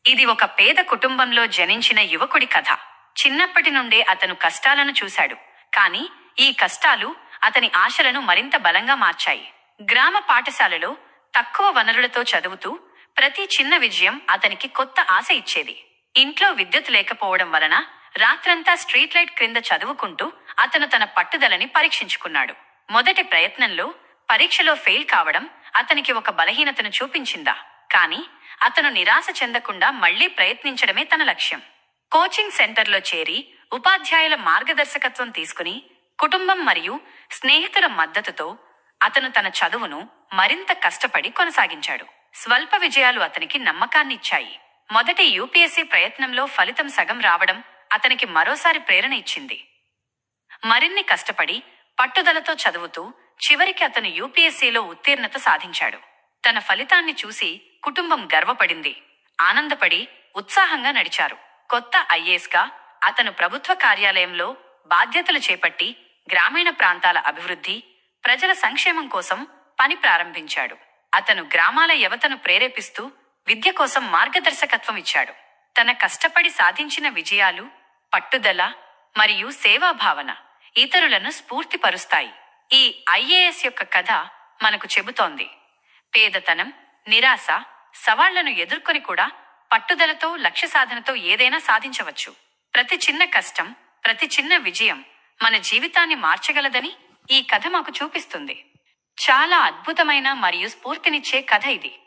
ఇది ఒక పేద కుటుంబంలో జనించిన యువకుడి కథ. చిన్నప్పటి నుండే అతను కష్టాలను చూశాడు. కాని ఈ కష్టాలు అతని ఆశలను మరింత బలంగా మార్చాయి. గ్రామ పాఠశాలలో తక్కువ వనరులతో చదువుతూ ప్రతి చిన్న విజయం అతనికి కొత్త ఆశ ఇచ్చేది. ఇంట్లో విద్యుత్ లేకపోవడం వలన రాత్రంతా స్ట్రీట్ లైట్ క్రింద చదువుకుంటూ అతను తన పట్టుదలని పరీక్షించుకున్నాడు. మొదటి ప్రయత్నంలో పరీక్షలో ఫెయిల్ కావడం అతనికి ఒక బలహీనతను చూపించిందా? కాని అతను నిరాశ చెందకుండా మళ్లీ ప్రయత్నించడమే తన లక్ష్యం. కోచింగ్ సెంటర్లో చేరి ఉపాధ్యాయుల మార్గదర్శకత్వం తీసుకుని కుటుంబం మరియు స్నేహితుల మద్దతుతో అతను తన చదువును మరింత కష్టపడి కొనసాగించాడు. స్వల్ప విజయాలు అతనికి నమ్మకాన్నిచ్చాయి. మొదటి యూపీఎస్సీ ప్రయత్నంలో ఫలితం సగం రావడం అతనికి మరోసారి ప్రేరణ ఇచ్చింది. మరిన్ని కష్టపడి పట్టుదలతో చదువుతూ చివరికి అతను యూపీఎస్సీలో ఉత్తీర్ణత సాధించాడు. తన ఫలితాన్ని చూసి కుటుంబం గర్వపడింది. ఆనందపడి ఉత్సాహంగా నడిచారు. కొత్త ఐఏఎస్గా అతను ప్రభుత్వ కార్యాలయంలో బాధ్యతలు చేపట్టి గ్రామీణ ప్రాంతాల అభివృద్ధి, ప్రజల సంక్షేమం కోసం పని ప్రారంభించాడు. అతను గ్రామాల యువతను ప్రేరేపిస్తూ విద్య కోసం మార్గదర్శకత్వం ఇచ్చాడు. తన కష్టపడి సాధించిన విజయాలు, పట్టుదల మరియు సేవాభావన ఇతరులను స్ఫూర్తిపరుస్తాయి. ఈ ఐఏఎస్ యొక్క కథ మనకు చెబుతోంది, పేదతనం, నిరాశ, సవాళ్లను ఎదుర్కొని కూడా పట్టుదలతో లక్ష్య సాధనతో ఏదైనా సాధించవచ్చు. ప్రతి చిన్న కష్టం, ప్రతి చిన్న విజయం మన జీవితాన్ని మార్చగలదని ఈ కథ మాకు చూపిస్తుంది. చాలా అద్భుతమైన మరియు స్ఫూర్తినిచ్చే కథ ఇది.